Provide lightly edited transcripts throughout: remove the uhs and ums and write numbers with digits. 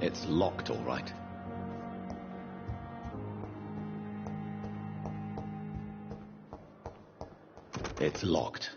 It's locked, all right. It's locked.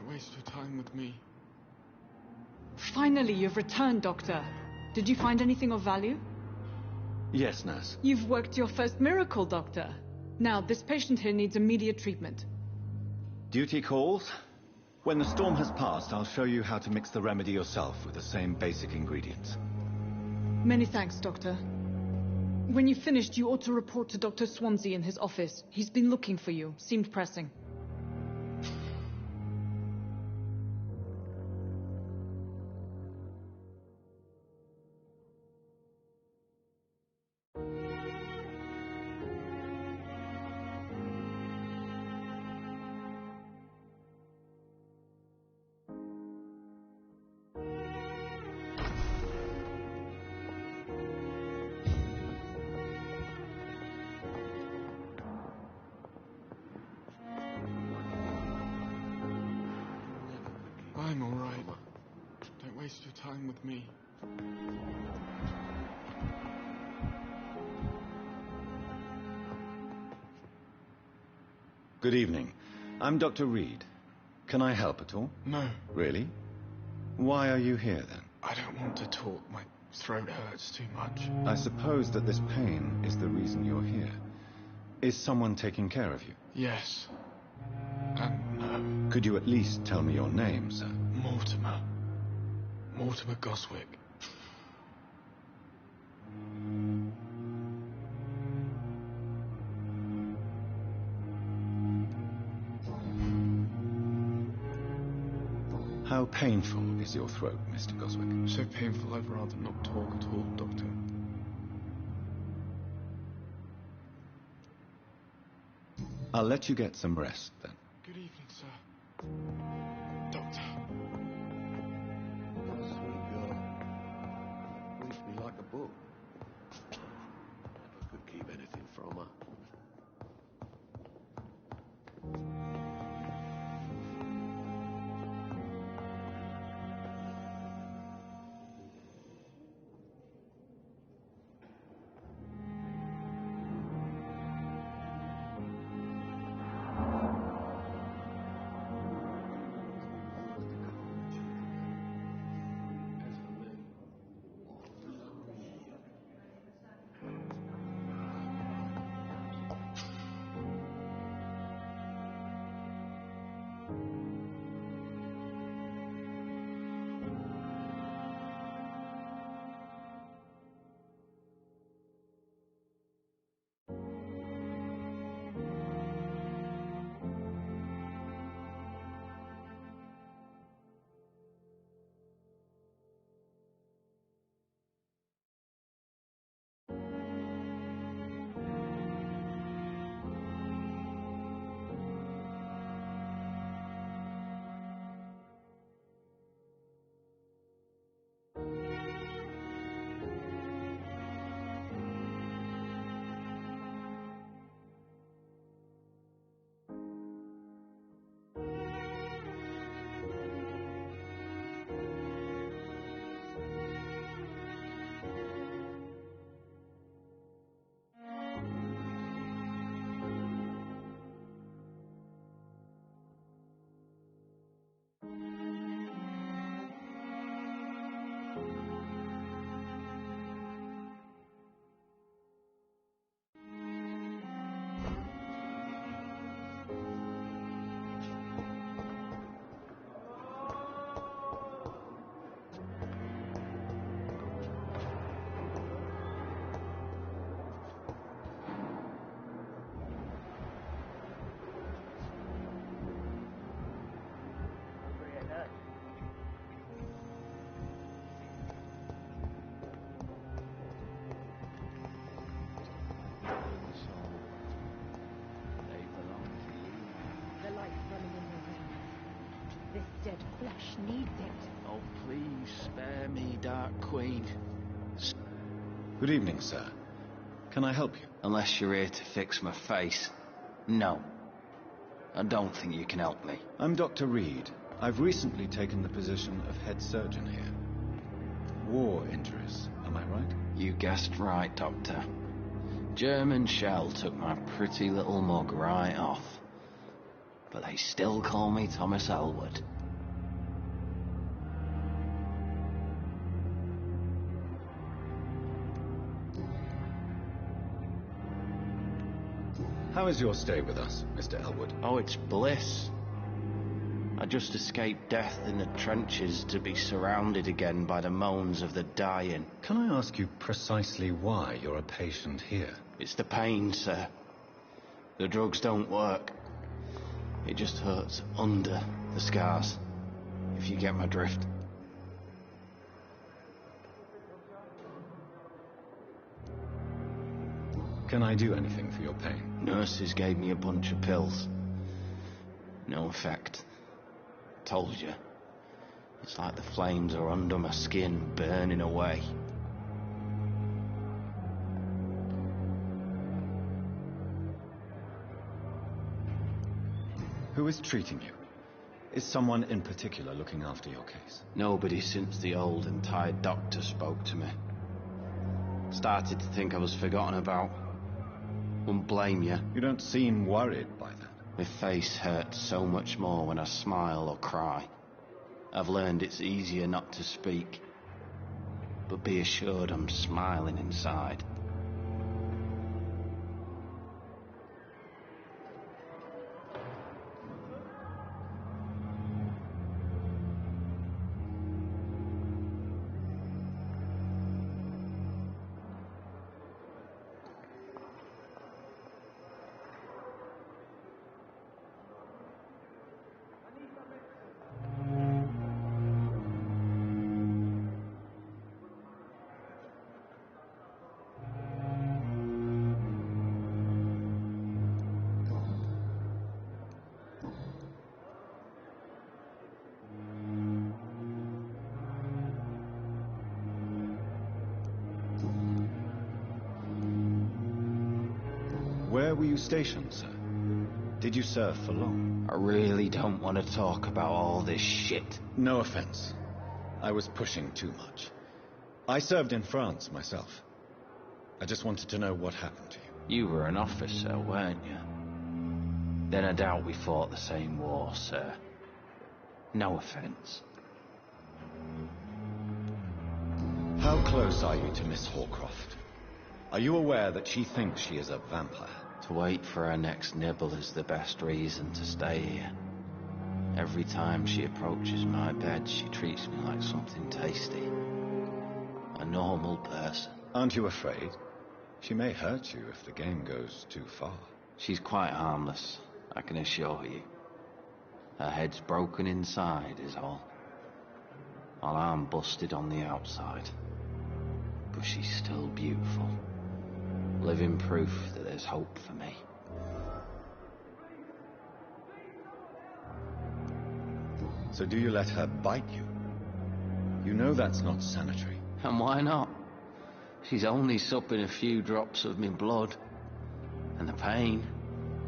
Waste your time with me. Finally, you've returned, Doctor. Did you find anything of value? Yes, nurse. You've worked your first miracle, Doctor. Now, this patient here needs immediate treatment. Duty calls. When the storm has passed, I'll show you how to mix the remedy yourself with the same basic ingredients. Many thanks, Doctor. When you've finished, you ought to report to Dr. Swansea in his office. He's been looking for you. Seemed pressing. I'm all right. Don't waste your time with me. Good evening. I'm Dr. Reed. Can I help at all? No. Really? Why are you here, then? I don't want to talk. My throat hurts too much. I suppose that this pain is the reason you're here. Is someone taking care of you? Yes. And no. Could you at least tell me your name, sir? Mortimer. Mortimer Goswick. How painful is your throat, Mr. Goswick? So painful I'd rather not talk at all, Doctor. I'll let you get some rest, then. Good evening, sir. Doctor. Sweet girl. Reads me like a book. Never could keep anything from her. Dead flesh needs it. Oh, please spare me, Dark Queen. Good evening, sir. Can I help you? Unless you're here to fix my face. No. I don't think you can help me. I'm Dr. Reed. I've recently taken the position of head surgeon here. War injuries, am I right? You guessed right, Doctor. German shell took my pretty little mug right off. But they still call me Thomas Elwood. How is your stay with us, Mr. Elwood? Oh, it's bliss. I just escaped death in the trenches to be surrounded again by the moans of the dying. Can I ask you precisely why you're a patient here? It's the pain, sir. The drugs don't work. It just hurts under the scars, if you get my drift. Can I do anything for your pain? Nurses gave me a bunch of pills. No effect. Told you. It's like the flames are under my skin, burning away. Who is treating you? Is someone in particular looking after your case? Nobody since the old and tired doctor spoke to me. Started to think I was forgotten about. Wouldn't blame you. You don't seem worried by that. My face hurts so much more when I smile or cry. I've learned it's easier not to speak. But be assured I'm smiling inside. Where were you stationed, sir? Did you serve for long? I really don't want to talk about all this shit. No offense. I was pushing too much. I served in France myself. I just wanted to know what happened to you. You were an officer, weren't you? Then I doubt we fought the same war, sir. No offense. How close are you to Miss Horcroft? Are you aware that she thinks she is a vampire? To wait for her next nibble is the best reason to stay here. Every time she approaches my bed, she treats me like something tasty. A normal person. Aren't you afraid? She may hurt you if the game goes too far. She's quite harmless, I can assure you. Her head's broken inside is all. While I'm busted on the outside. But she's still beautiful. Living proof that there's hope for me. So do you let her bite you? You know that's not sanitary. And why not? She's only supping a few drops of me blood. And the pain,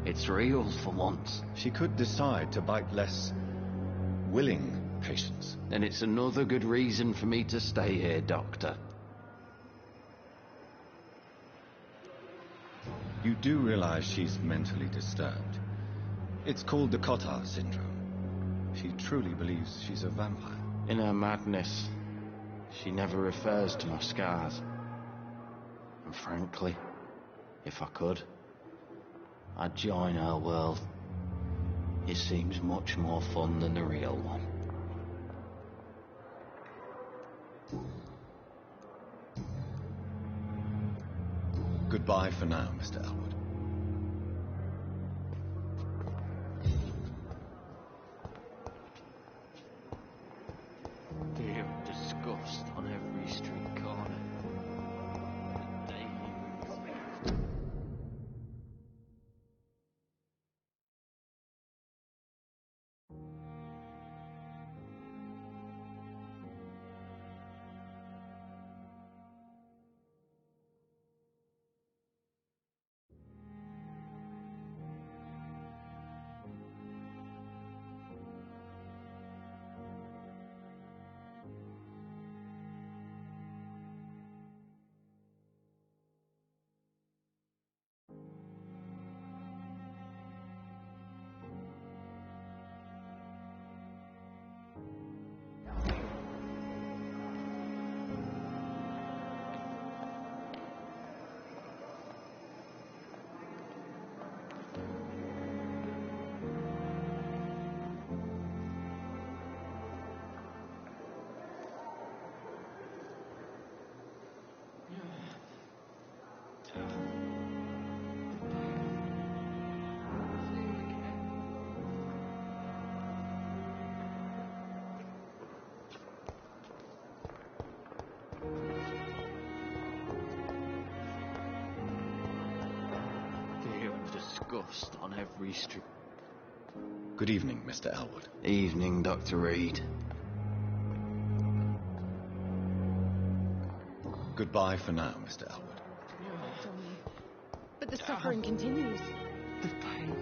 it's real for once. She could decide to bite less willing patients. Then it's another good reason for me to stay here, Doctor. You do realize she's mentally disturbed. It's called the Cotard syndrome. She truly believes she's a vampire. In her madness, she never refers to my scars. And frankly, if I could, I'd join her world. It seems much more fun than the real one. Goodbye for now, Mr. Elwood. Damn disgust on every street corner. Disgust on every street. Good evening, Mr. Elwood. Evening, Dr. Reed. Goodbye for now, Mr. Elwood. But the suffering continues. The pain.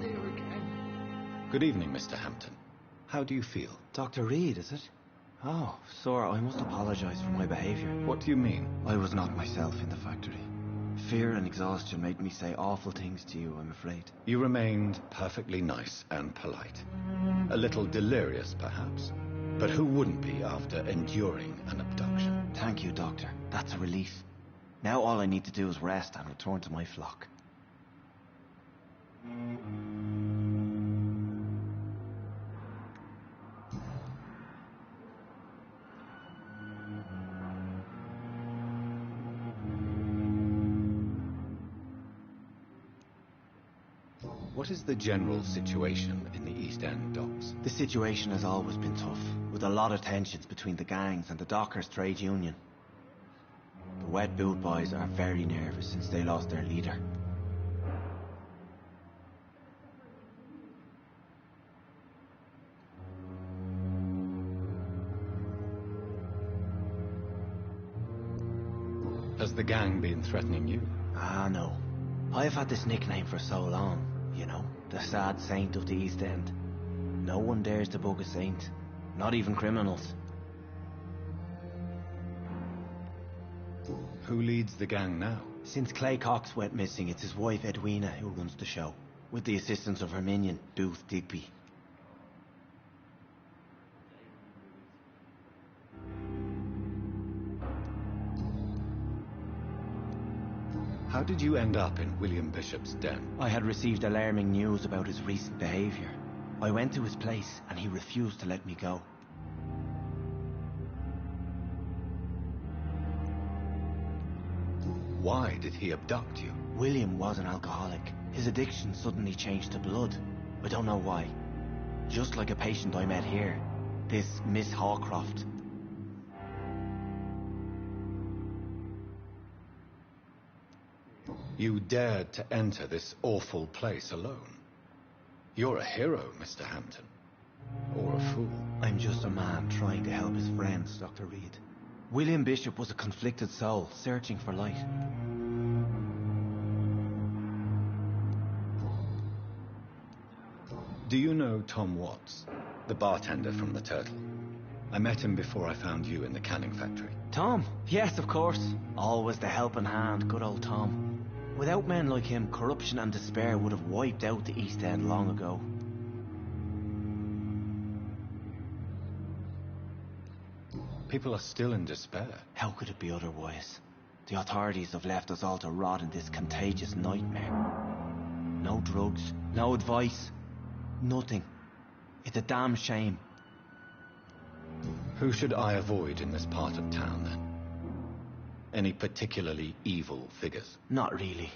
See her again. Good evening, Mr. Hampton. How do you feel? Dr. Reed, is it? Oh, sir, I must apologize for my behavior. What do you mean? I was not myself in the factory. Fear and exhaustion made me say awful things to you, I'm afraid. You remained perfectly nice and polite. A little delirious, perhaps. But who wouldn't be after enduring an abduction? Thank you, Doctor. That's a relief. Now all I need to do is rest and return to my flock. What is the general situation in the East End docks? The situation has always been tough, with a lot of tensions between the gangs and the Dockers' trade union. The Wet Boot Boys are very nervous since they lost their leader. Has the gang been threatening you? Ah, no. I've had this nickname for so long, you know, the sad saint of the East End. No one dares to bug a saint, not even criminals. Who leads the gang now? Since Clay Cox went missing, it's his wife Edwina who runs the show, with the assistance of her minion, Booth Digby. How did you end up in William Bishop's den? I had received alarming news about his recent behaviour. I went to his place and he refused to let me go. Why did he abduct you? William was an alcoholic. His addiction suddenly changed to blood. I don't know why. Just like a patient I met here. This Miss Hawcroft. You dared to enter this awful place alone. You're a hero, Mr. Hampton. Or a fool. I'm just a man trying to help his friends, Dr. Reed. William Bishop was a conflicted soul, searching for light. Do you know Tom Watts, the bartender from the Turtle? I met him before I found you in the canning factory. Tom? Yes, of course. Always the helping hand, good old Tom. Without men like him, corruption and despair would have wiped out the East End long ago. People are still in despair. How could it be otherwise? The authorities have left us all to rot in this contagious nightmare. No drugs, no advice, nothing. It's a damn shame. Who should I avoid in this part of town, then? Any particularly evil figures? Not really.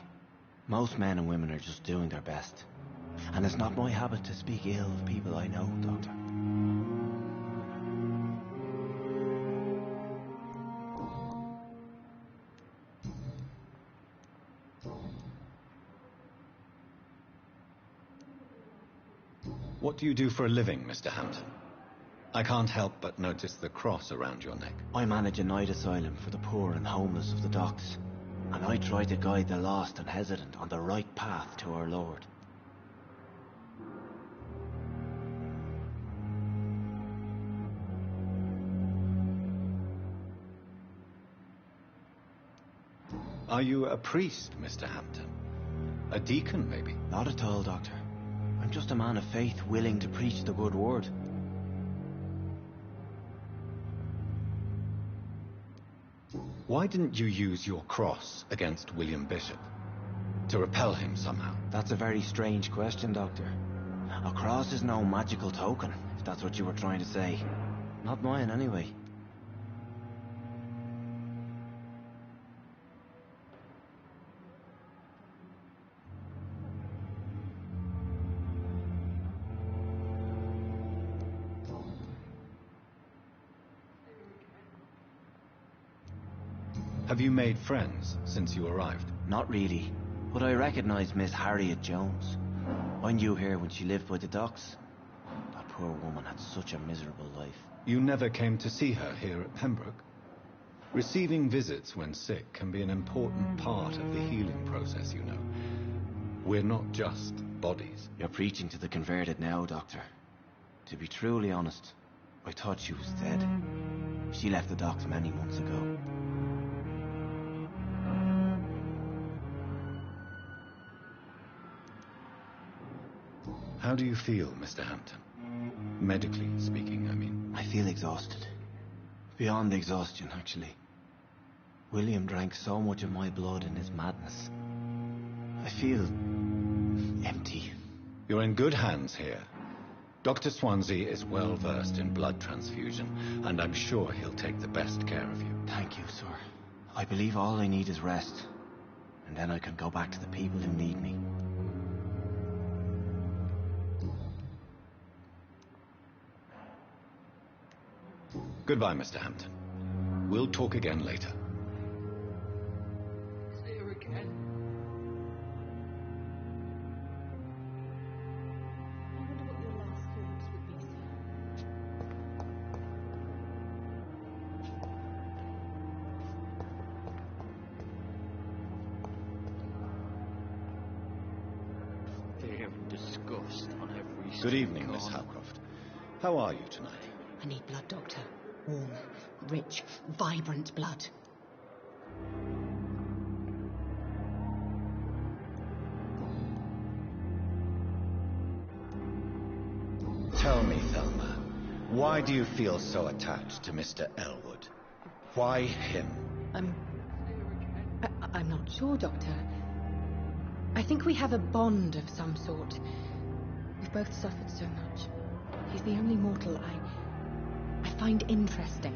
Most men and women are just doing their best. And it's not my habit to speak ill of people I know, Doctor. What do you do for a living, Mr. Hampton? I can't help but notice the cross around your neck. I manage a night asylum for the poor and homeless of the docks. And I try to guide the lost and hesitant on the right path to our Lord. Are you a priest, Mr. Hampton? A deacon, maybe? Not at all, Doctor. I'm just a man of faith willing to preach the good word. Why didn't you use your cross against William Bishop? To repel him somehow? That's a very strange question, Doctor. A cross is no magical token, if that's what you were trying to say. Not mine, anyway. Have you made friends since you arrived? Not really, but I recognize Miss Harriet Jones. I knew her when she lived by the docks. That poor woman had such a miserable life. You never came to see her here at Pembroke? Receiving visits when sick can be an important part of the healing process, you know. We're not just bodies. You're preaching to the converted now, Doctor. To be truly honest, I thought she was dead. She left the docks many months ago. How do you feel, Mr. Hampton? Medically speaking, I mean. I feel exhausted. Beyond exhaustion, actually. William drank so much of my blood in his madness. I feel empty. You're in good hands here. Dr. Swansea is well versed in blood transfusion, and I'm sure he'll take the best care of you. Thank you, sir. I believe all I need is rest. And then I can go back to the people who need me. Goodbye, Mr. Hampton. We'll talk again later. See her again. I wonder what your last thoughts would be, sir. disgust on every Good street evening, Miss corner. Howcroft. How are you tonight? I need blood, Doctor. Warm, rich, vibrant blood. Tell me, Thelma, why do you feel so attached to Mr. Elwood? Why him? I'm not sure, Doctor. I think we have a bond of some sort. We've both suffered so much. He's the only mortal I find interesting.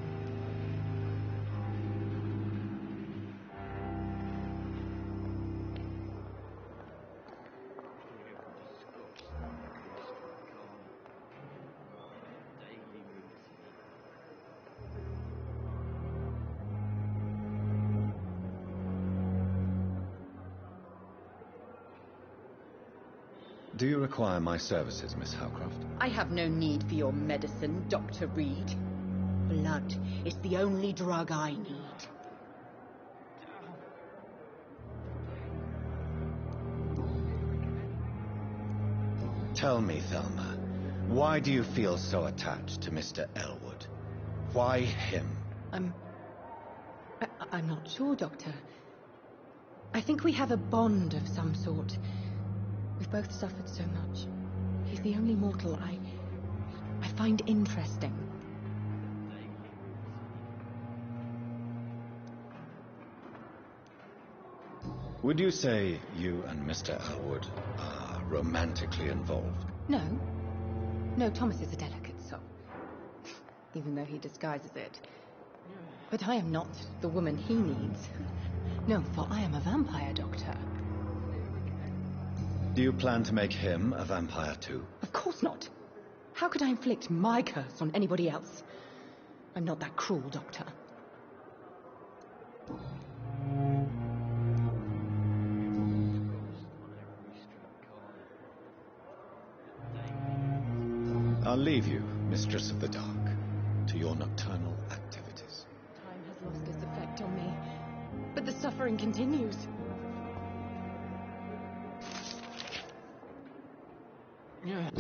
Do you require my services, Miss Howcroft? I have no need for your medicine, Dr. Reed. Blood is the only drug I need. Tell me, Thelma, why do you feel so attached to Mr. Elwood? Why him? I'm not sure, Doctor. I think we have a bond of some sort. We've both suffered so much. He's the only mortal I find interesting. Would you say you and Mr. Elwood are romantically involved? No. No, Thomas is a delicate soul. Even though he disguises it. But I am not the woman he needs. No, for I am a vampire, Doctor. Do you plan to make him a vampire too? Of course not. How could I inflict my curse on anybody else? I'm not that cruel, Doctor. I'll leave you, Mistress of the Dark, to your nocturnal activities. Time has lost its effect on me, but the suffering continues. Yeah.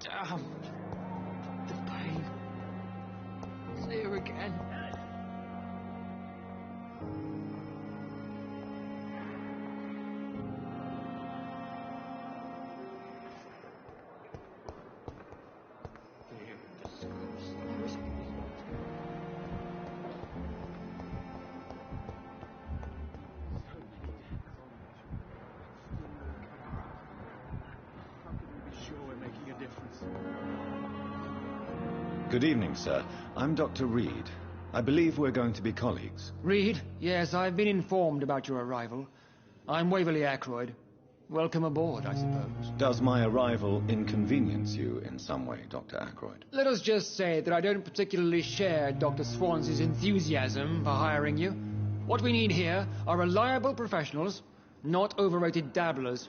Damn. The pain. It's here again. Good evening, sir. I'm Dr. Reed. I believe we're going to be colleagues. Reed, yes, I've been informed about your arrival. I'm Waverly Ackroyd. Welcome aboard, I suppose. Does my arrival inconvenience you in some way, Dr. Ackroyd? Let us just say that I don't particularly share Dr. Swansey's enthusiasm for hiring you. What we need here are reliable professionals, not overrated dabblers.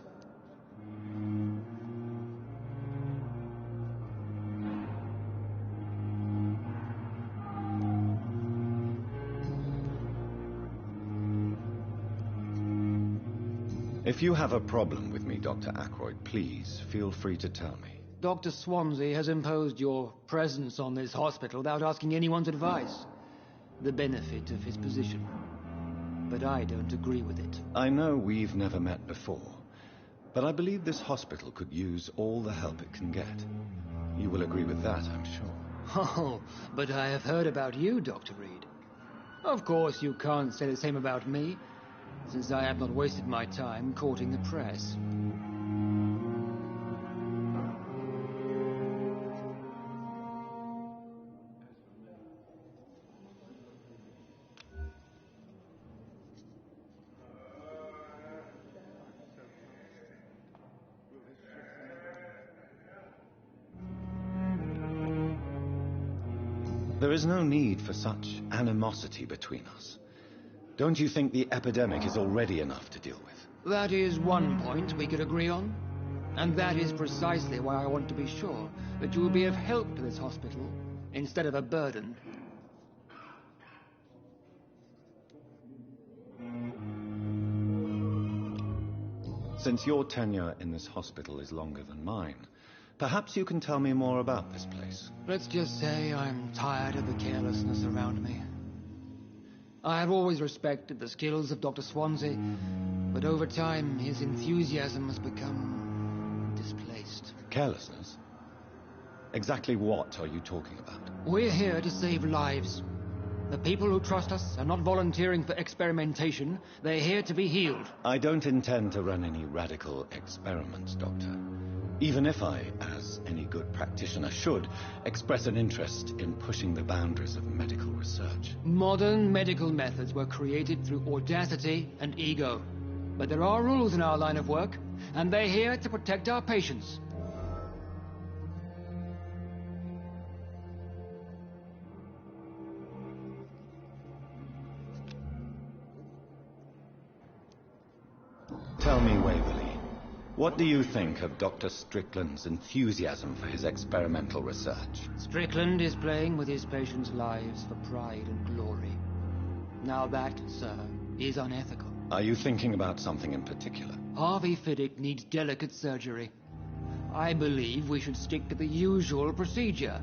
If you have a problem with me, Dr. Ackroyd, please feel free to tell me. Dr. Swansey has imposed your presence on this hospital without asking anyone's advice. The benefit of his position. But I don't agree with it. I know we've never met before, but I believe this hospital could use all the help it can get. You will agree with that, I'm sure. Oh, but I have heard about you, Dr. Reed. Of course, you can't say the same about me, since I have not wasted my time courting the press. There is no need for such animosity between us. Don't you think the epidemic is already enough to deal with? That is one point we could agree on. And that is precisely why I want to be sure that you will be of help to this hospital instead of a burden. Since your tenure in this hospital is longer than mine, perhaps you can tell me more about this place. Let's just say I'm tired of the carelessness around me. I have always respected the skills of Dr. Swansea, but over time his enthusiasm has become displaced. Carelessness? Exactly what are you talking about? We're here to save lives. The people who trust us are not volunteering for experimentation. They're here to be healed. I don't intend to run any radical experiments, Doctor. Even if I, as any good practitioner should, express an interest in pushing the boundaries of medical research. Modern medical methods were created through audacity and ego. But there are rules in our line of work, and they're here to protect our patients. Tell me, Waverly, what do you think of Dr. Strickland's enthusiasm for his experimental research? Strickland is playing with his patients' lives for pride and glory. Now that, sir, is unethical. Are you thinking about something in particular? Harvey Fiddick needs delicate surgery. I believe we should stick to the usual procedure,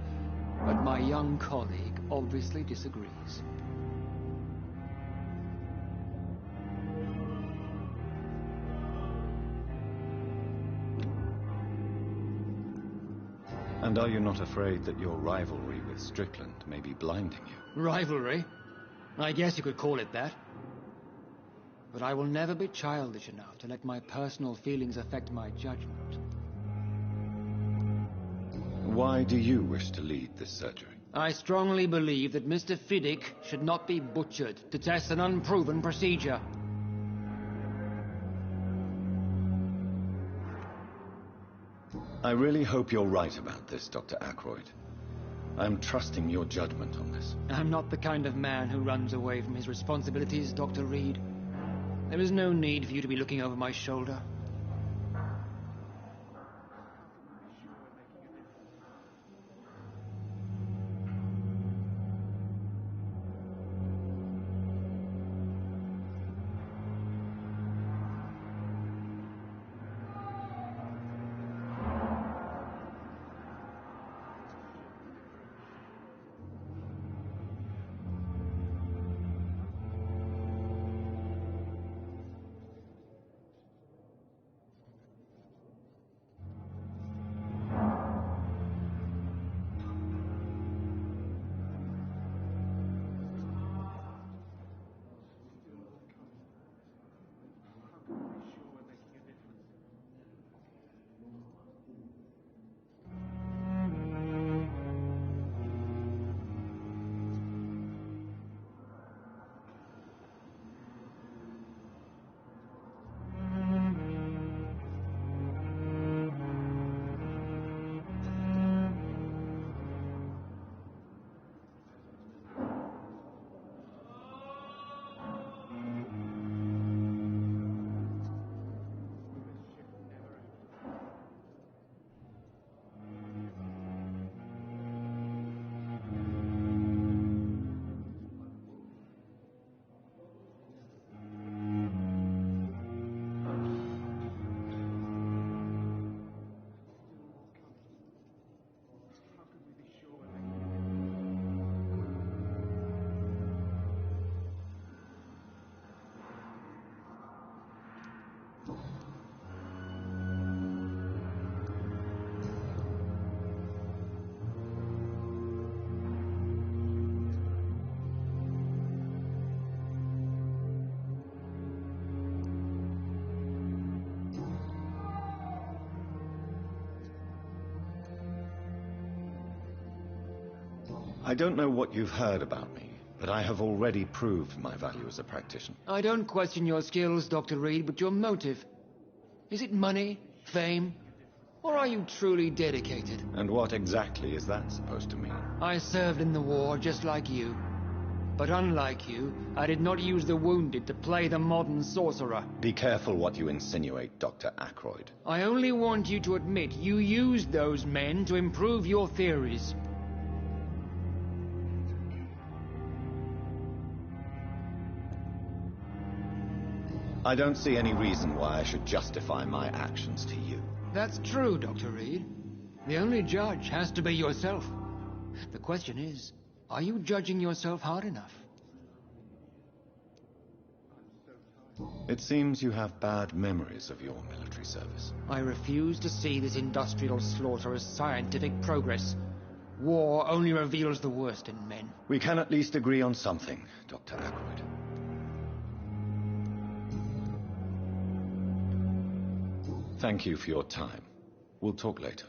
but my young colleague obviously disagrees. And are you not afraid that your rivalry with Strickland may be blinding you? Rivalry? I guess you could call it that. But I will never be childish enough to let my personal feelings affect my judgment. Why do you wish to lead this surgery? I strongly believe that Mr. Fiddick should not be butchered to test an unproven procedure. I really hope you're right about this, Dr. Ackroyd. I'm trusting your judgment on this. I'm not the kind of man who runs away from his responsibilities, Dr. Reed. There is no need for you to be looking over my shoulder. I don't know what you've heard about me, but I have already proved my value as a practitioner. I don't question your skills, Dr. Reed, but your motive. Is it money? Fame? Or are you truly dedicated? And what exactly is that supposed to mean? I served in the war just like you. But unlike you, I did not use the wounded to play the modern sorcerer. Be careful what you insinuate, Dr. Ackroyd. I only want you to admit you used those men to improve your theories. I don't see any reason why I should justify my actions to you. That's true, Dr. Reed. The only judge has to be yourself. The question is, are you judging yourself hard enough? It seems you have bad memories of your military service. I refuse to see this industrial slaughter as scientific progress. War only reveals the worst in men. We can at least agree on something, Dr. Ackroyd. Thank you for your time. We'll talk later.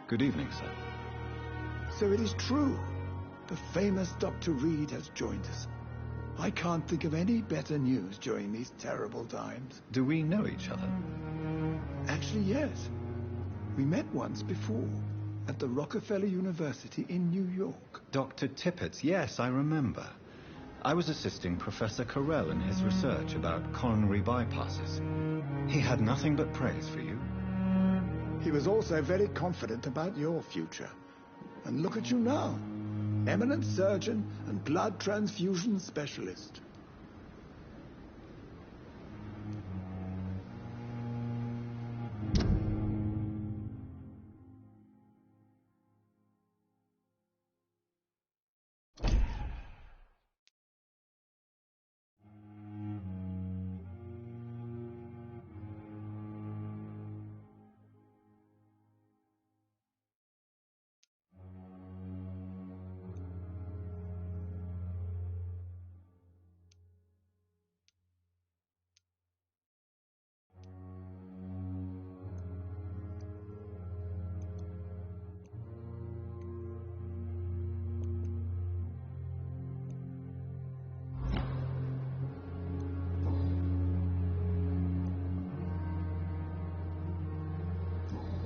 Good evening, sir. So it is true. The famous Dr. Reed has joined us. I can't think of any better news during these terrible times. Do we know each other? Actually, yes. We met once before, at the Rockefeller University in New York. Dr. Tippett, yes, I remember. I was assisting Professor Carell in his research about coronary bypasses. He had nothing but praise for you. He was also very confident about your future. And look at you now. Eminent surgeon and blood transfusion specialist.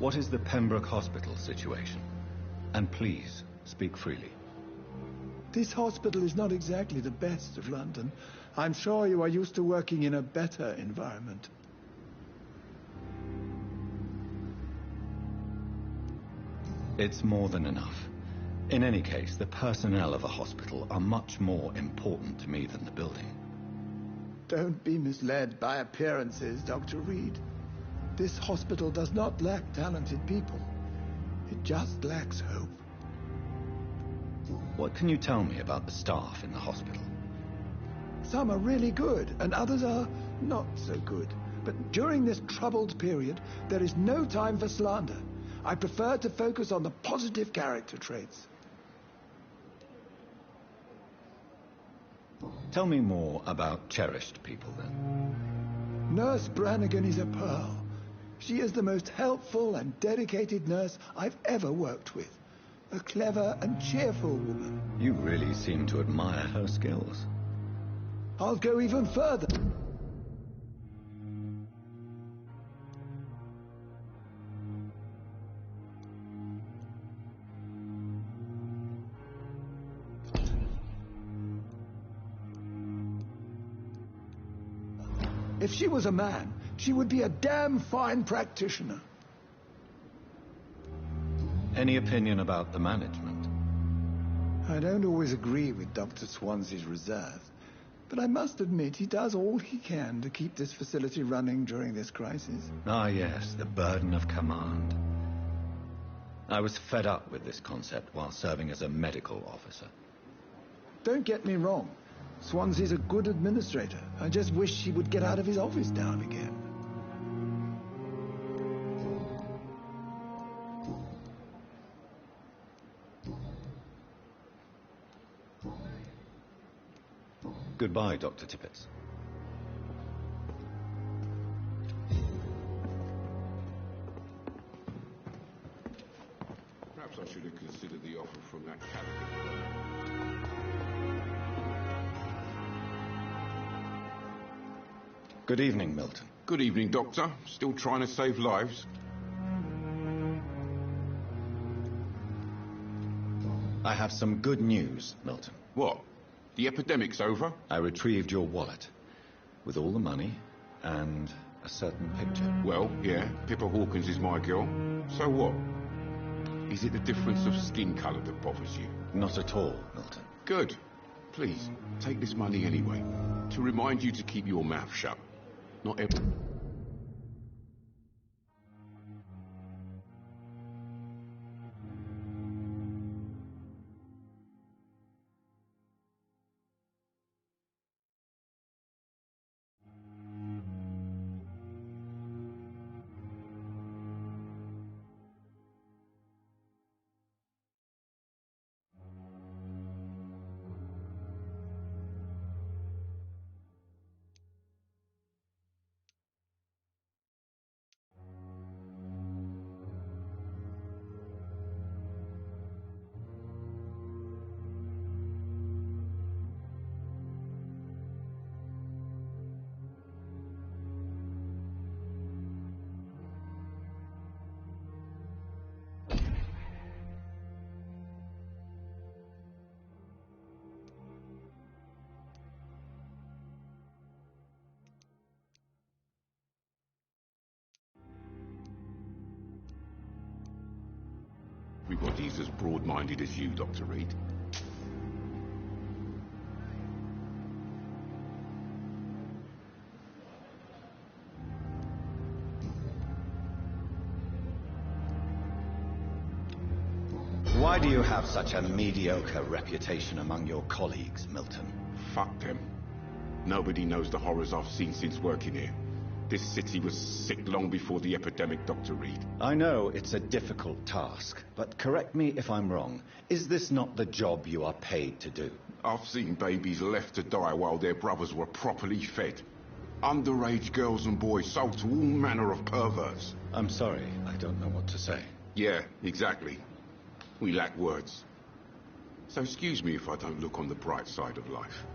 What is the Pembroke Hospital situation? And please, speak freely. This hospital is not exactly the best of London. I'm sure you are used to working in a better environment. It's more than enough. In any case, the personnel of a hospital are much more important to me than the building. Don't be misled by appearances, Dr. Reed. This hospital does not lack talented people. It just lacks hope. What can you tell me about the staff in the hospital? Some are really good, and others are not so good. But during this troubled period, there is no time for slander. I prefer to focus on the positive character traits. Tell me more about cherished people, then. Nurse Brannigan is a pearl. She is the most helpful and dedicated nurse I've ever worked with. A clever and cheerful woman. You really seem to admire her skills. I'll go even further. If she was a man, she would be a damn fine practitioner. Any opinion about the management? I don't always agree with Dr. Swansea's reserve, But I must admit, he does all he can to keep this facility running during this crisis. Ah, yes, the burden of command. I was fed up with this concept while serving as a medical officer. Don't get me wrong. Swansea's a good administrator. I just wish he would get out of his office now and again. Goodbye, Dr. Tippett. Perhaps I should have considered the offer from that candidate. Good evening, Milton. Good evening, Doctor. Still trying to save lives? I have some good news, Milton. What? The epidemic's over? I retrieved your wallet with all the money and a certain picture. Well, yeah, Pippa Hawkins is my girl. So what? Is it the difference of skin colour that bothers you? Not at all, Milton. Good. Please, take this money anyway, to remind you to keep your mouth shut. Not every... Everybody's as broad-minded as you, Dr. Reed. Why do you have such a mediocre reputation among your colleagues, Milton? Fuck them. Nobody knows the horrors I've seen since working here. This city was sick long before the epidemic, Dr. Reed. I know it's a difficult task, but correct me if I'm wrong. Is this not the job you are paid to do? I've seen babies left to die while their brothers were properly fed. Underage girls and boys sold to all manner of perverts. I'm sorry, I don't know what to say. Yeah, exactly. We lack words. So excuse me if I don't look on the bright side of life.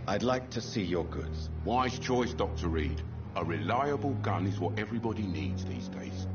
I'd like to see your goods. Wise choice, Dr. Reed. A reliable gun is what everybody needs these days.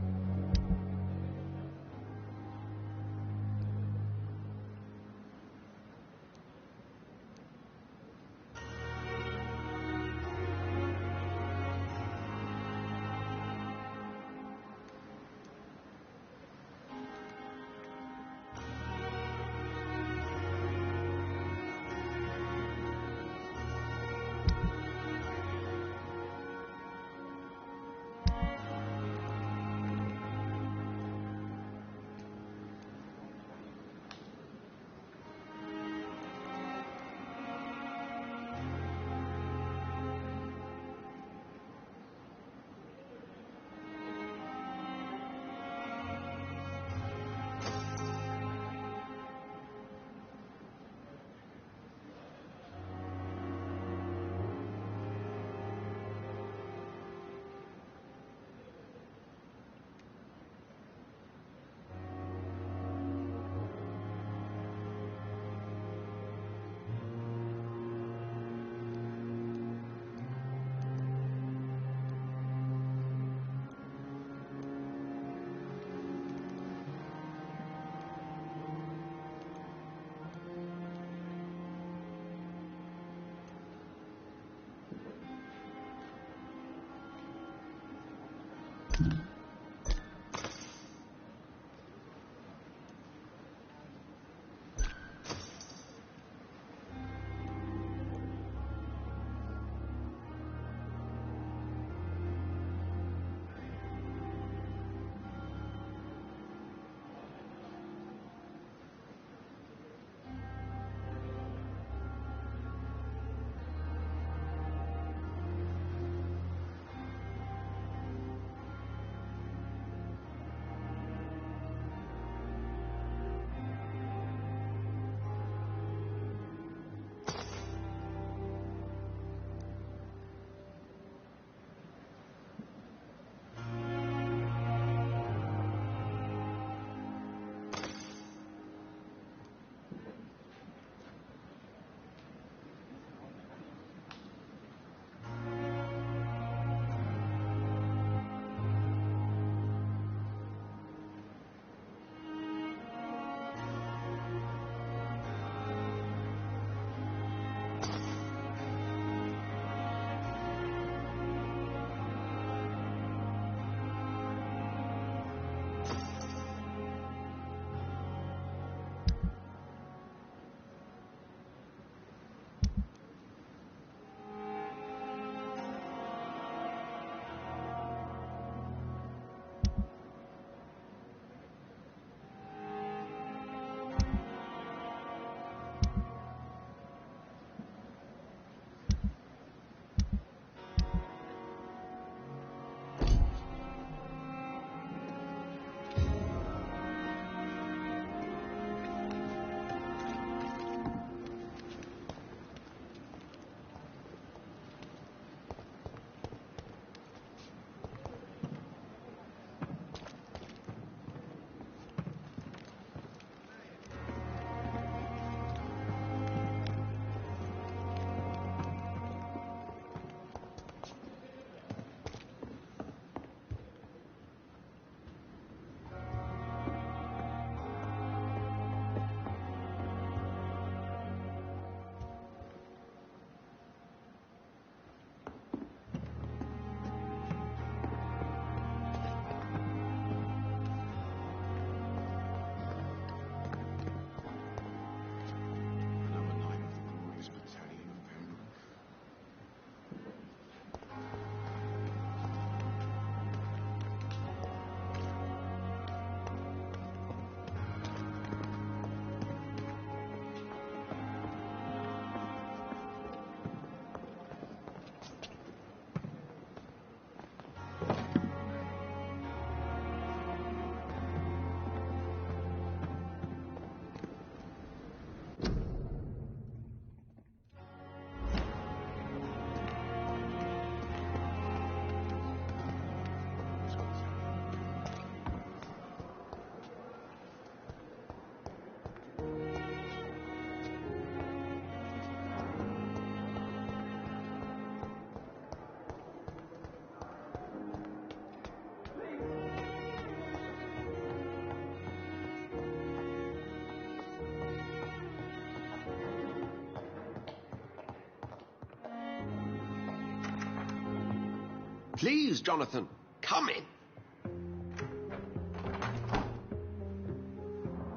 Please, Jonathan, come in.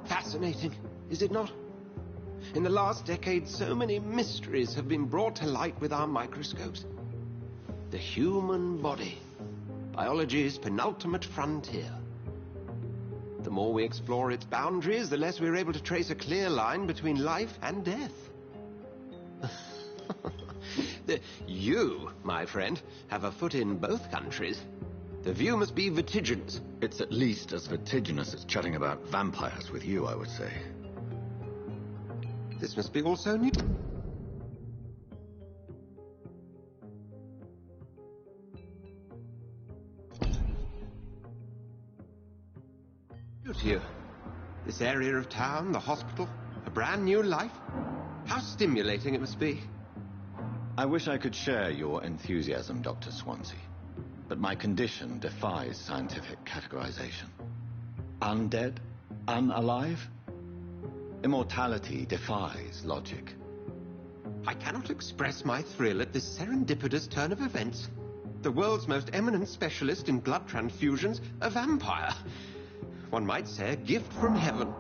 Fascinating, is it not? In the last decade, so many mysteries have been brought to light with our microscopes. The human body, biology's penultimate frontier. The more we explore its boundaries, the less we're able to trace a clear line between life and death. You, my friend, have a foot in both countries. The view must be vertiginous. It's at least as vertiginous as chatting about vampires with you, I would say. This must be also new. To you. This area of town, the hospital, a brand new life. How stimulating it must be. I wish I could share your enthusiasm, Dr. Swansea, but my condition defies scientific categorization. Undead? Unalive? Immortality defies logic. I cannot express my thrill at this serendipitous turn of events. The world's most eminent specialist in blood transfusions, a vampire. One might say a gift from heaven.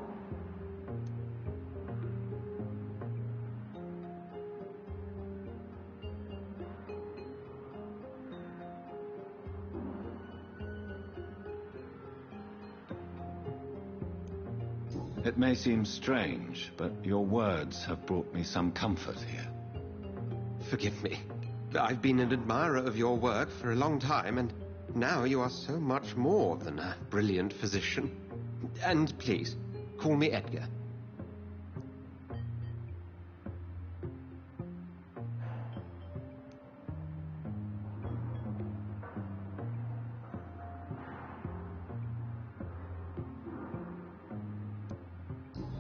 It may seem strange, but your words have brought me some comfort here. Forgive me. I've been an admirer of your work for a long time, and now you are so much more than a brilliant physician. And please, call me Edgar.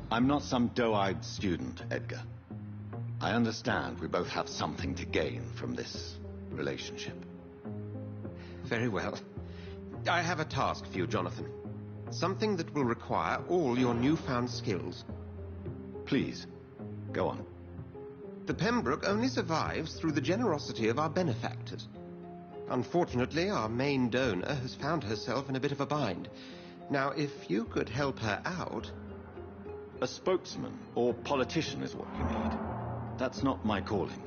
I'm not some doe-eyed student, Edgar. I understand we both have something to gain from this relationship. Very well. I have a task for you, Jonathan. Something that will require all your newfound skills. Please, go on. The Pembroke only survives through the generosity of our benefactors. Unfortunately, our main donor has found herself in a bit of a bind. Now, if you could help her out... A spokesman or politician is what you need. That's not my calling.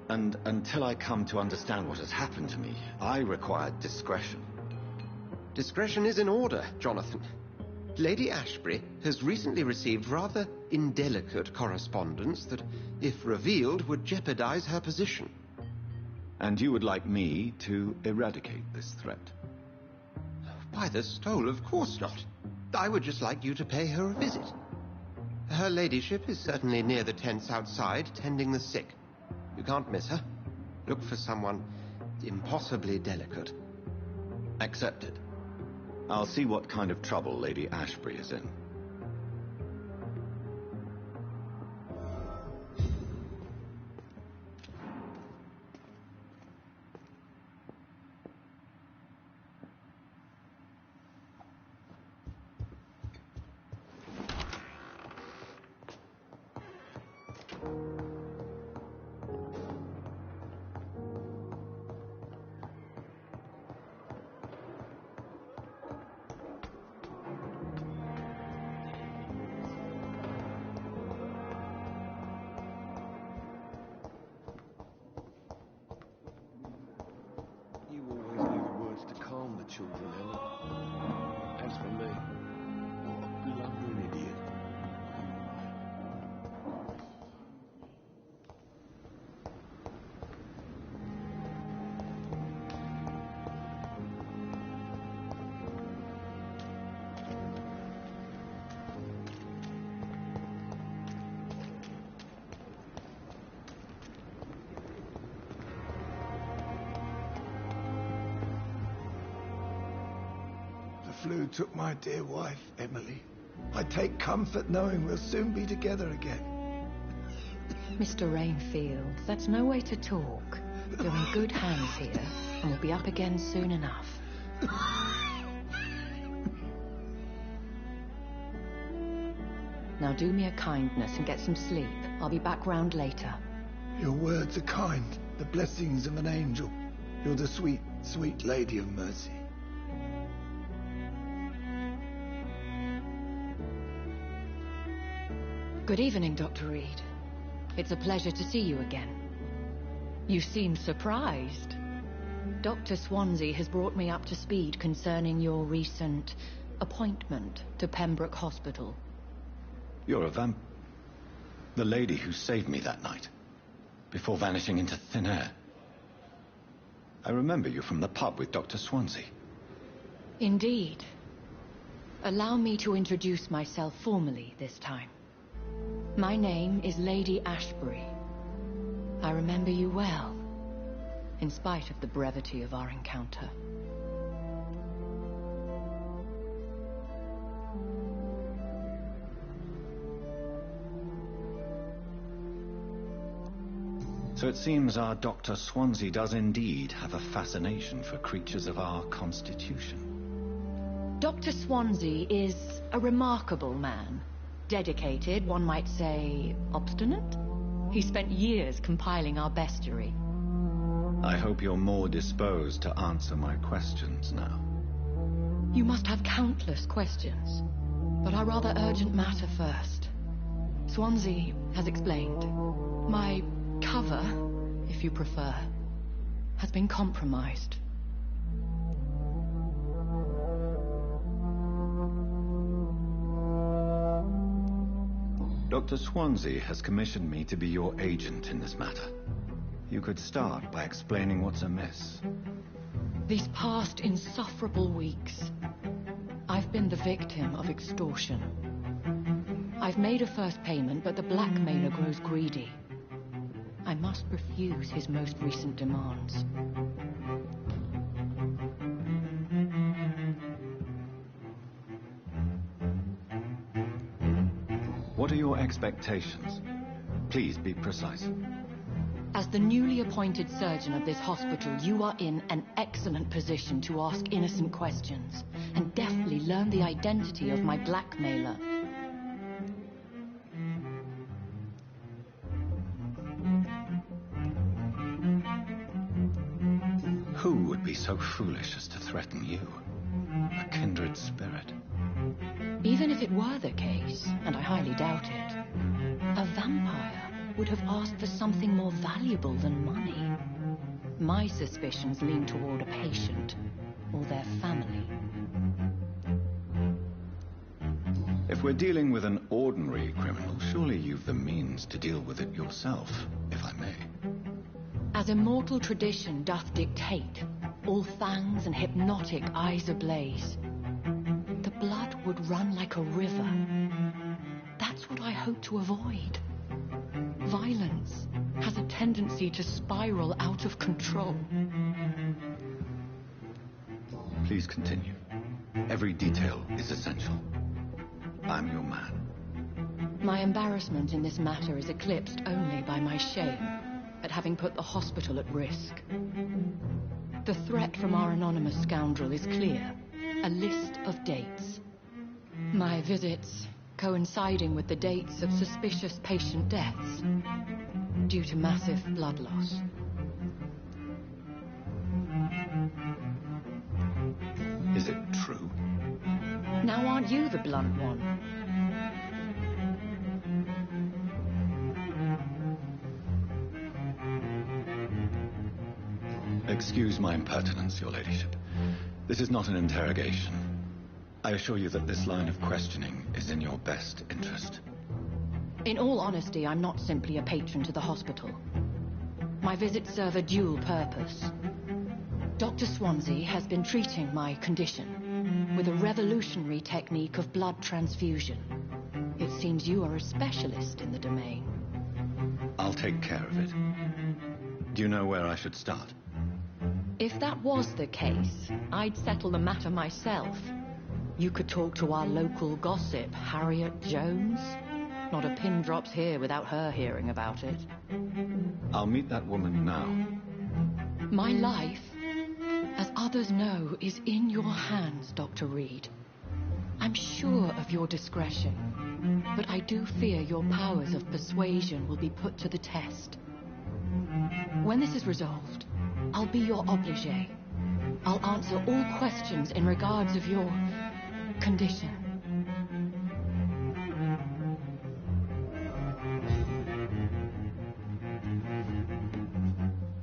And until I come to understand what has happened to me, I require discretion. Discretion is in order, Jonathan. Lady Ashbury has recently received rather indelicate correspondence that, if revealed, would jeopardize her position. And you would like me to eradicate this threat? By the stole, of course not. I would just like you to pay her a visit. Her ladyship is certainly near the tents outside, tending the sick. You can't miss her. Look for someone impossibly delicate. Accepted. I'll see what kind of trouble Lady Ashbury is in. Children, Ellen. As for me, I'm a blubbering idiot. The flu took my dear wife, Emily. I take comfort knowing we'll soon be together again. Mr. Rainfield, that's no way to talk. You're in good hands here, and we'll be up again soon enough. Now do me a kindness and get some sleep. I'll be back round later. Your words are kind, the blessings of an angel. You're the sweet, Sweet Lady of Mercy. Good evening, Dr. Reed. It's a pleasure to see you again. You seem surprised. Dr. Swansea has brought me up to speed concerning your recent appointment to Pembroke Hospital. You're a the lady who saved me that night, before vanishing into thin air. I remember you from the pub with Dr. Swansea. Indeed. Allow me to introduce myself formally this time. My name is Lady Ashbury. I remember you well, in spite of the brevity of our encounter. So it seems our Dr. Swansea does indeed have a fascination for creatures of our constitution. Dr. Swansea is a remarkable man. Dedicated, one might say, obstinate. He spent years compiling our bestiary. I hope you're more disposed to answer my questions now. You must have countless questions, but our rather urgent matter first. Swansea has explained. My cover, if you prefer, has been compromised. Dr. Swansea has commissioned me to be your agent in this matter. You could start by explaining what's amiss. These past insufferable weeks, I've been the victim of extortion. I've made a first payment, but the blackmailer grows greedy. I must refuse his most recent demands. What are your expectations? Please be precise. As the newly appointed surgeon of this hospital, you are in an excellent position to ask innocent questions and deftly learn the identity of my blackmailer. Who would be so foolish as to threaten you? A kindred spirit. Even if it were the case, and I highly doubt it, a vampire would have asked for something more valuable than money. My suspicions lean toward a patient or their family. If we're dealing with an ordinary criminal, surely you've the means to deal with it yourself, if I may. As immortal tradition doth dictate, all fangs and hypnotic eyes ablaze, the blood would run like a river. That's what I hope to avoid. Violence has a tendency to spiral out of control. Please continue. Every detail is essential. I'm your man. My embarrassment in this matter is eclipsed only by my shame at having put the hospital at risk. The threat from our anonymous scoundrel is clear. A list of dates. My visits coinciding with the dates of suspicious patient deaths due to massive blood loss. Is it true? Now aren't you the blunt one? Excuse my impertinence, your ladyship. This is not an interrogation. I assure you that this line of questioning is in your best interest. In all honesty, I'm not simply a patron to the hospital. My visits serve a dual purpose. Dr. Swansea has been treating my condition with a revolutionary technique of blood transfusion. It seems you are a specialist in the domain. I'll take care of it. Do you know where I should start? If that was the case, I'd settle the matter myself. You could talk to our local gossip, Harriet Jones. Not a pin drops here without her hearing about it. I'll meet that woman now. My life, as others know, is in your hands, Dr. Reed. I'm sure of your discretion, but I do fear your powers of persuasion will be put to the test. When this is resolved, I'll be your obligé, I'll answer all questions in regards of your condition.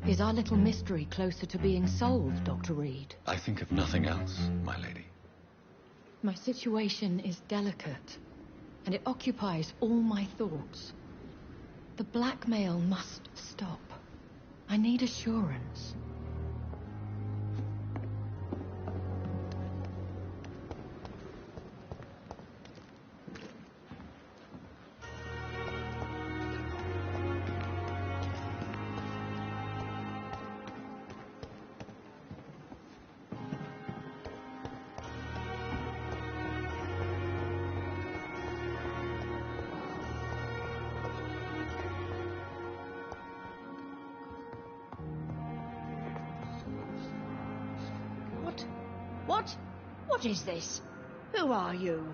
Is our little mystery closer to being solved, Dr. Reed? I think of nothing else, my lady. My situation is delicate, and it occupies all my thoughts. The blackmail must stop. I need assurance. What is this? Who are you?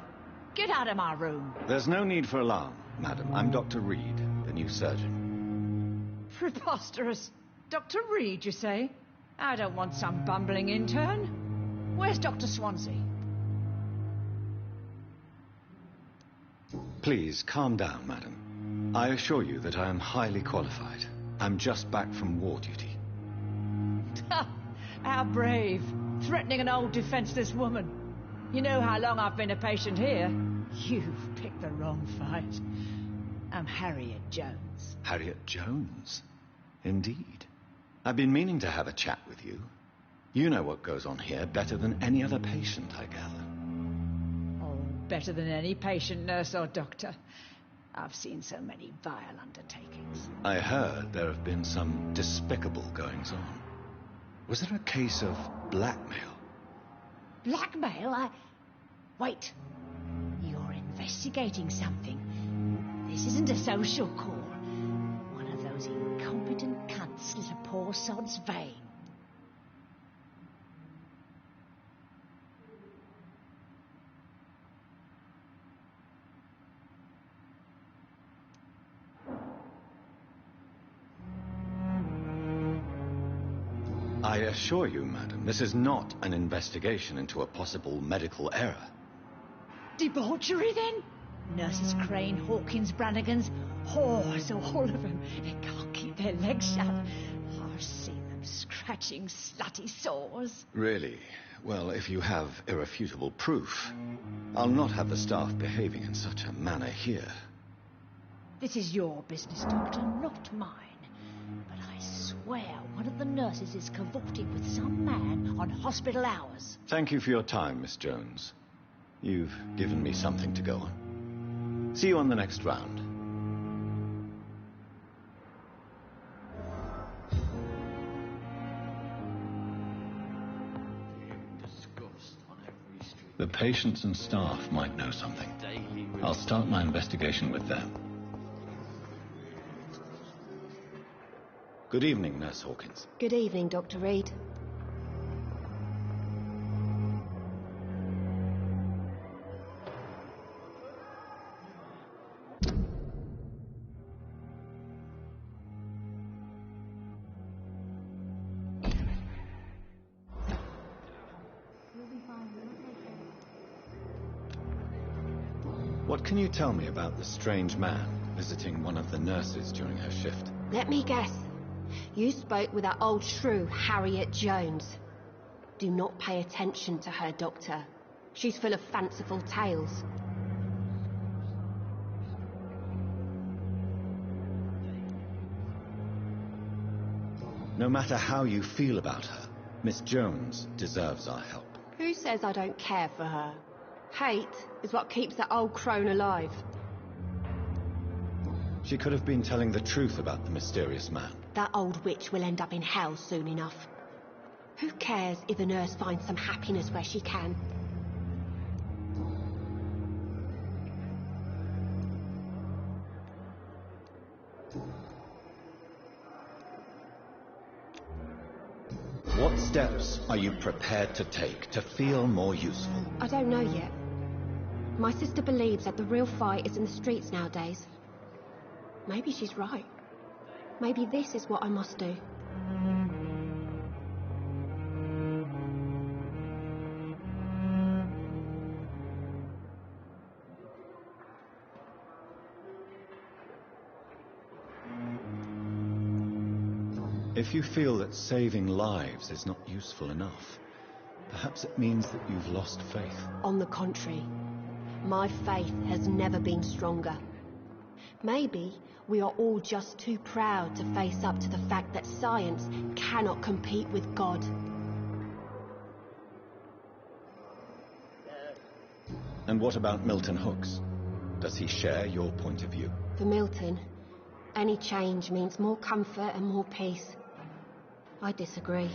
Get out of my room. There's no need for alarm, madam. I'm Dr. Reed, the new surgeon. Preposterous. Dr. Reed, you say? I don't want some bumbling intern. Where's Dr. Swansea? Please, calm down, madam. I assure you that I am highly qualified. I'm just back from war duty. How brave. Threatening an old defenseless woman. You know how long I've been a patient here? You've picked the wrong fight. I'm Harriet Jones. Harriet Jones? Indeed. I've been meaning to have a chat with you. You know what goes on here better than any other patient, I gather. Oh, better than any patient, nurse or doctor. I've seen so many vile undertakings. I heard there have been some despicable goings-on. Was there a case of blackmail? Blackmail? Wait. You're investigating something. This isn't a social call. One of those incompetent cunts slit a poor sod's vein. I assure you, madam, this is not an investigation into a possible medical error. Debauchery, then? Nurses Crane, Hawkins, Brannigans, whores, all of them. They can't keep their legs shut. I've seen them scratching slutty sores. Really? Well, if you have irrefutable proof, I'll not have the staff behaving in such a manner here. This is your business, Doctor, not mine. But I swear one of the nurses is cavorting with some man on hospital hours. Thank you for your time, Miss Jones. You've given me something to go on. See you on the next round. The patients and staff might know something. I'll start my investigation with them. Good evening, Nurse Hawkins. Good evening, Dr. Reed. What can you tell me about the strange man visiting one of the nurses during her shift? Let me guess. You spoke with that old shrew, Harriet Jones. Do not pay attention to her, Doctor. She's full of fanciful tales. No matter how you feel about her, Miss Jones deserves our help. Who says I don't care for her? Hate is what keeps that old crone alive. She could have been telling the truth about the mysterious man. That old witch will end up in hell soon enough. Who cares if a nurse finds some happiness where she can? What steps are you prepared to take to feel more useful? I don't know yet. My sister believes that the real fight is in the streets nowadays. Maybe she's right. Maybe this is what I must do. If you feel that saving lives is not useful enough, perhaps it means that you've lost faith. On the contrary, my faith has never been stronger. Maybe we are all just too proud to face up to the fact that science cannot compete with God. And what about Milton Hooks? Does he share your point of view? For Milton, any change means more comfort and more peace. I disagree.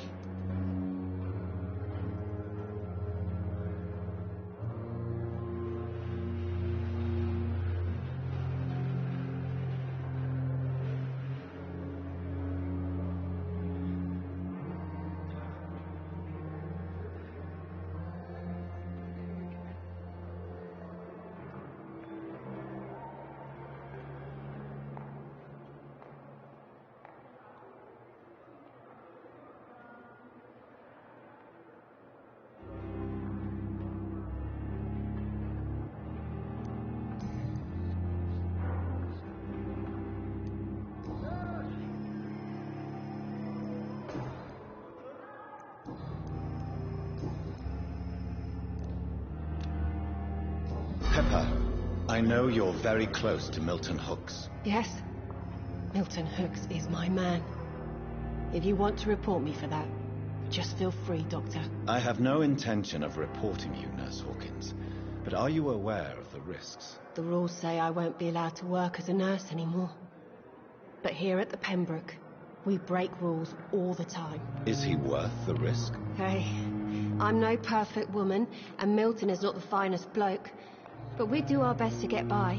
I know you're very close to Milton Hooks. Yes, Milton Hooks is my man. If you want to report me for that, just feel free, Doctor. I have no intention of reporting you, Nurse Hawkins. But are you aware of the risks? The rules say I won't be allowed to work as a nurse anymore. But here at the Pembroke, we break rules all the time. Is he worth the risk? Hey, I'm no perfect woman, and Milton is not the finest bloke. But we do our best to get by.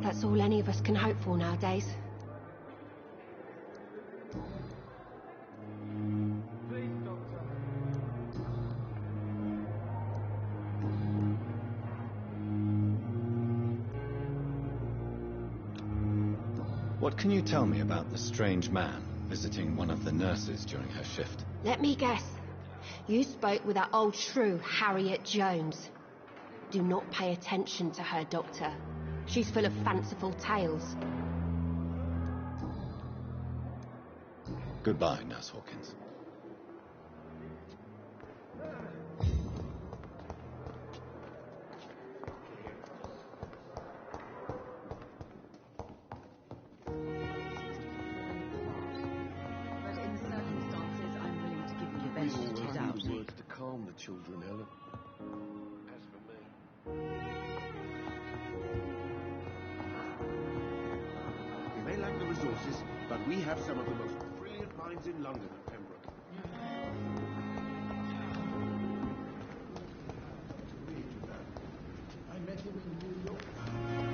That's all any of us can hope for nowadays. What can you tell me about the strange man visiting one of the nurses during her shift? Let me guess. You spoke with that old shrew, Harriet Jones. Do not pay attention to her, Doctor. She's full of fanciful tales. Goodbye, Nurse Hawkins. But in the circumstances, I'm willing to give you the benefit of the doubt. Words to calm the children, Ellen. As for me, we may lack the resources, but we have some of the most brilliant minds in London at Pembroke. I met him in New York.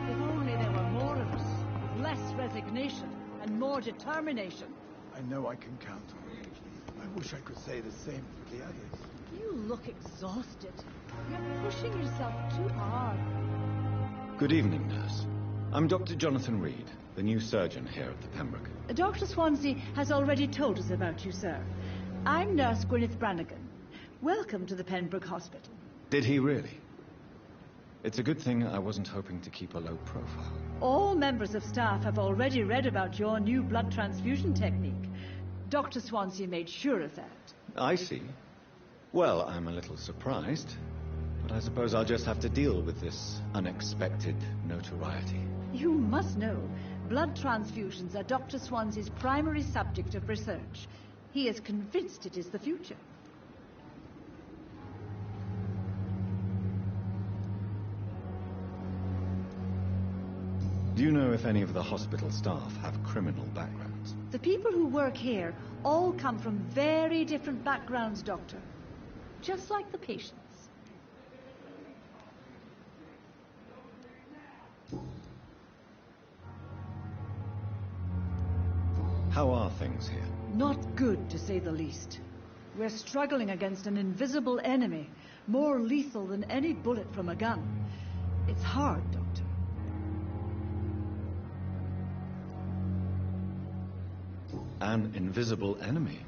If only there were more of us, with less resignation and more determination. I know I can count on you. I wish I could say the same for the others. You look exhausted. You're pushing yourself too hard. Good evening, nurse. I'm Dr. Jonathan Reed, the new surgeon here at the Pembroke. Dr. Swansea has already told us about you, sir. I'm Nurse Gwyneth Brannigan. Welcome to the Pembroke Hospital. Did he really? It's a good thing I wasn't hoping to keep a low profile. All members of staff have already read about your new blood transfusion technique. Dr. Swansea made sure of that. I see. Well, I'm a little surprised, but I suppose I'll just have to deal with this unexpected notoriety. You must know, blood transfusions are Dr. Swansea's primary subject of research. He is convinced it is the future. Do you know if any of the hospital staff have criminal backgrounds? The people who work here all come from very different backgrounds, Doctor. Just like the patients. How are things here? Not good, to say the least. We're struggling against an invisible enemy, more lethal than any bullet from a gun. It's hard, Doctor. An invisible enemy?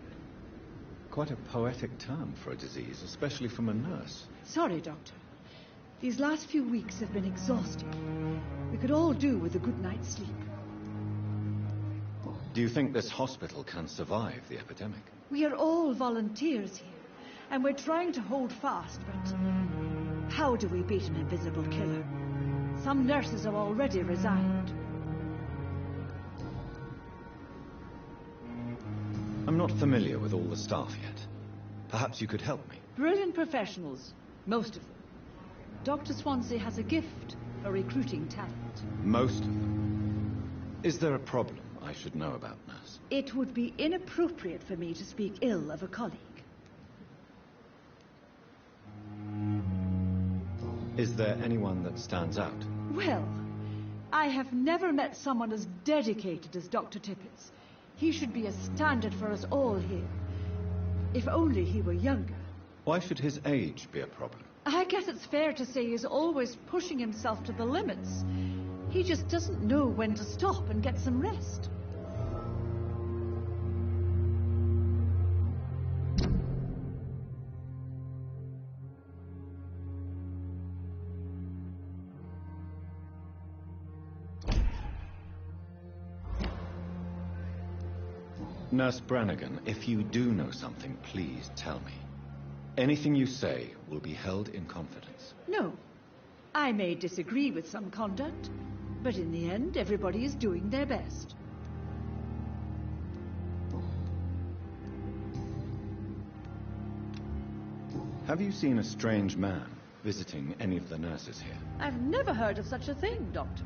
Quite a poetic term for a disease, especially from a nurse. Sorry, Doctor. These last few weeks have been exhausting. We could all do with a good night's sleep. Do you think this hospital can survive the epidemic? We are all volunteers here, and we're trying to hold fast, but how do we beat an invisible killer? Some nurses have already resigned. I'm not familiar with all the staff yet. Perhaps you could help me. Brilliant professionals, most of them. Dr. Swansea has a gift for recruiting talent. Most of them. Is there a problem I should know about, nurse? It would be inappropriate for me to speak ill of a colleague. Is there anyone that stands out? Well, I have never met someone as dedicated as Dr. Tippett's. He should be a standard for us all here. If only he were younger. Why should his age be a problem? I guess it's fair to say he's always pushing himself to the limits. He just doesn't know when to stop and get some rest. Nurse Brannigan, if you do know something, please tell me. Anything you say will be held in confidence. No. I may disagree with some conduct, but in the end, everybody is doing their best. Have you seen a strange man visiting any of the nurses here? I've never heard of such a thing, Doctor.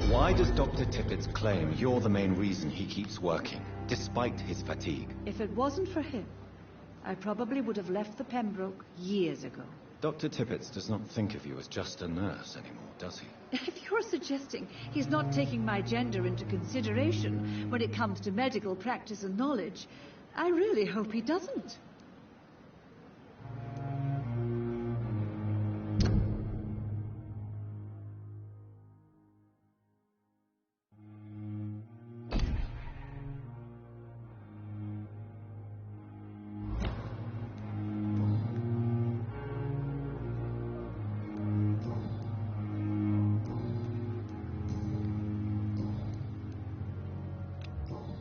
Why does Dr. Tippett claim you're the main reason he keeps working, despite his fatigue? If it wasn't for him, I probably would have left the Pembroke years ago. Dr. Tippett does not think of you as just a nurse anymore, does he? If you're suggesting he's not taking my gender into consideration when it comes to medical practice and knowledge, I really hope he doesn't.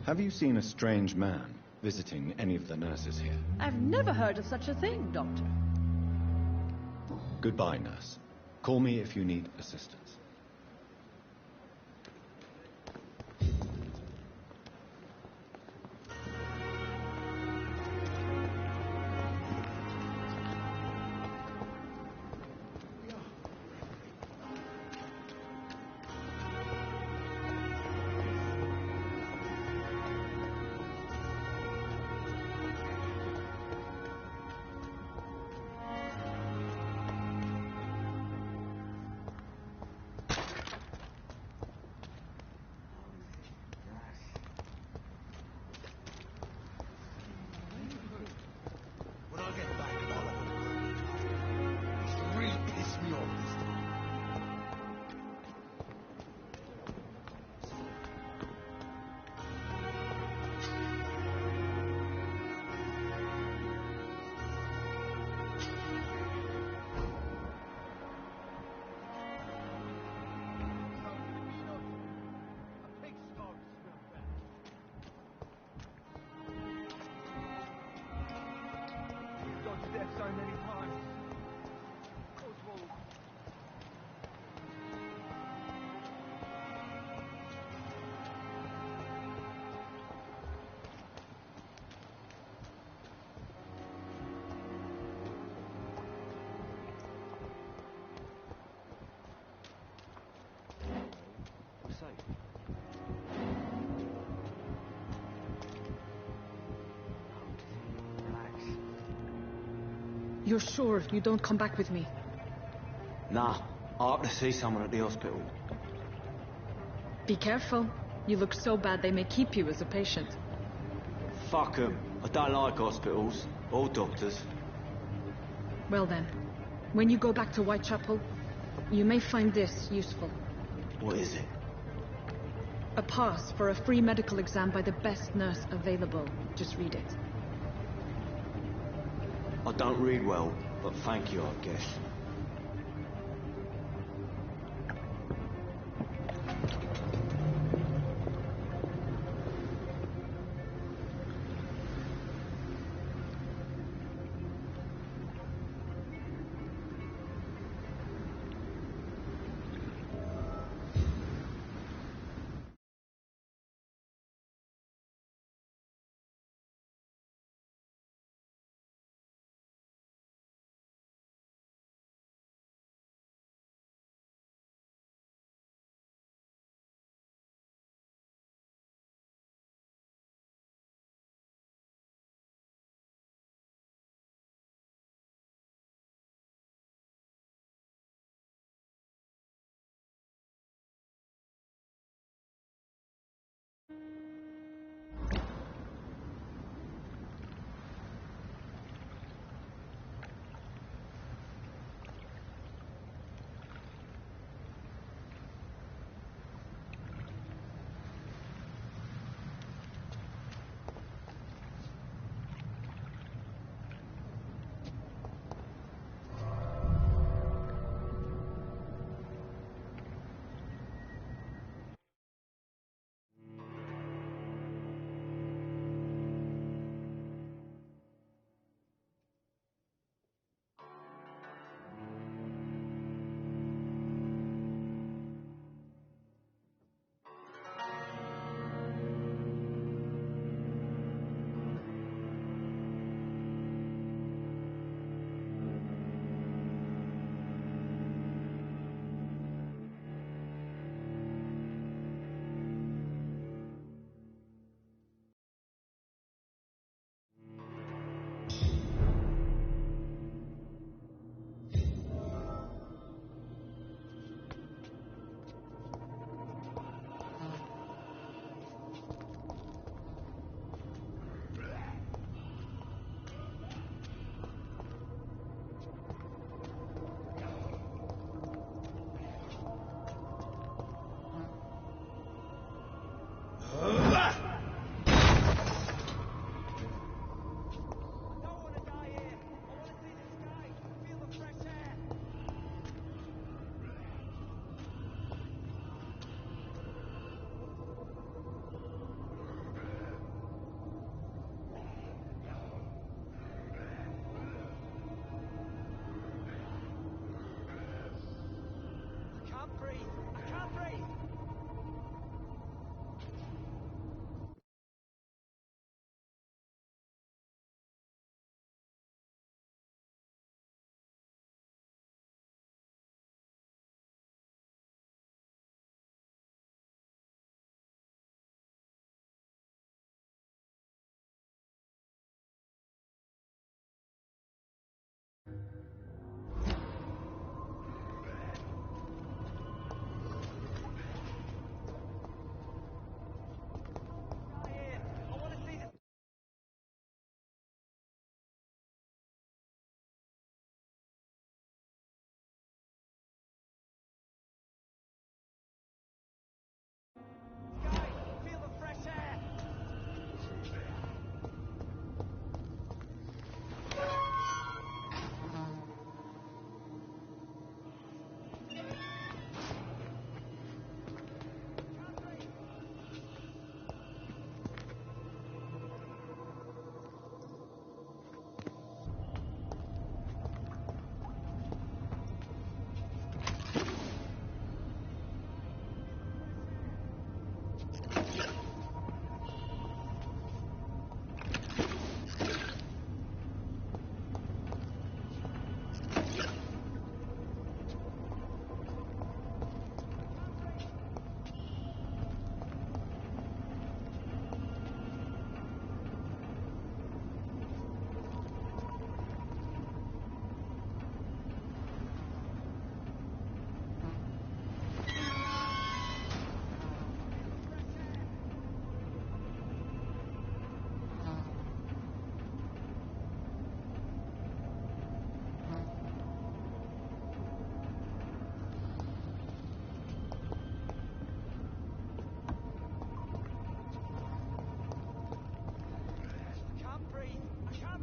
Have you seen a strange man visiting any of the nurses here? I've never heard of such a thing, Doctor. Goodbye, nurse. Call me if you need assistance. You're sure you don't come back with me? Nah, I have to see someone at the hospital. Be careful. You look so bad they may keep you as a patient. Fuck 'em. I don't like hospitals or doctors. Well then, when you go back to Whitechapel, you may find this useful. What is it? A pass for a free medical exam by the best nurse available. Just read it. I don't read well, but thank you, I guess.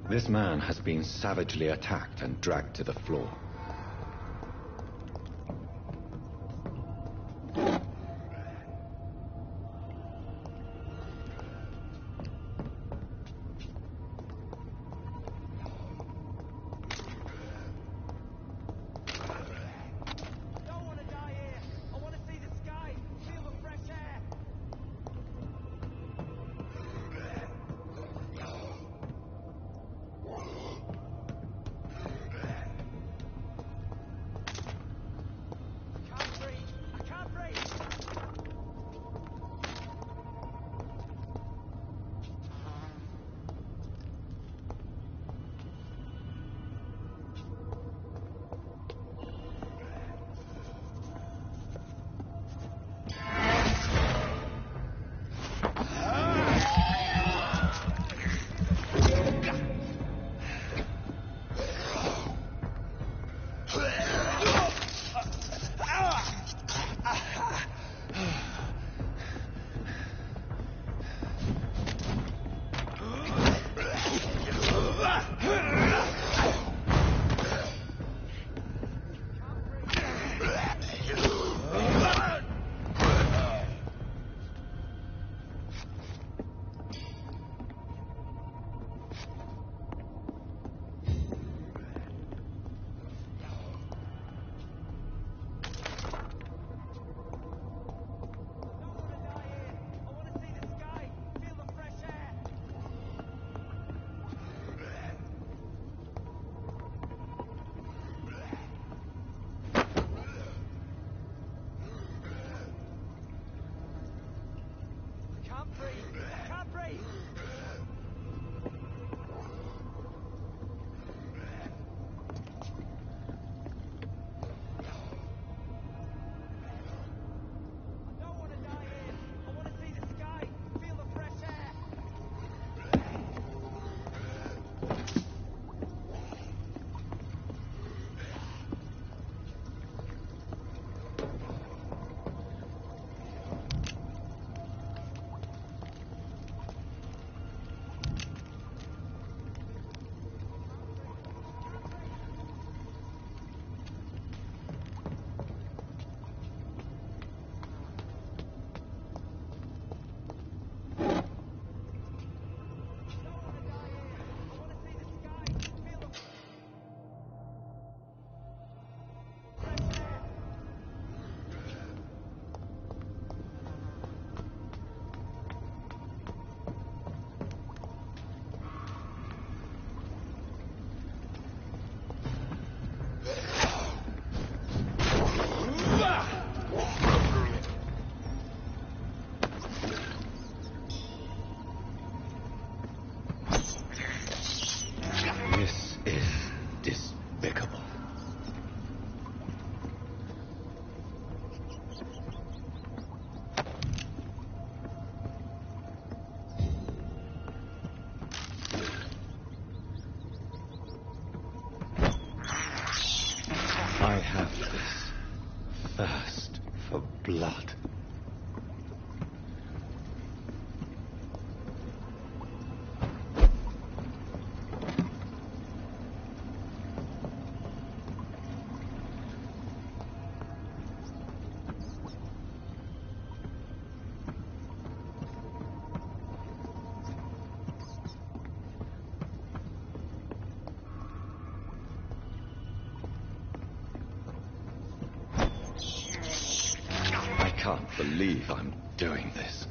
This man has been savagely attacked and dragged to the floor. I have this thirst for blood. I can't believe I'm doing this.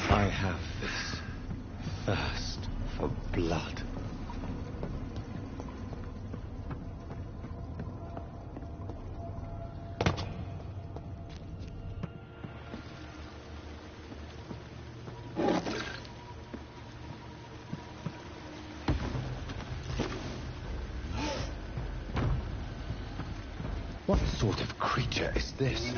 I have this thirst for blood. What sort of creature is this?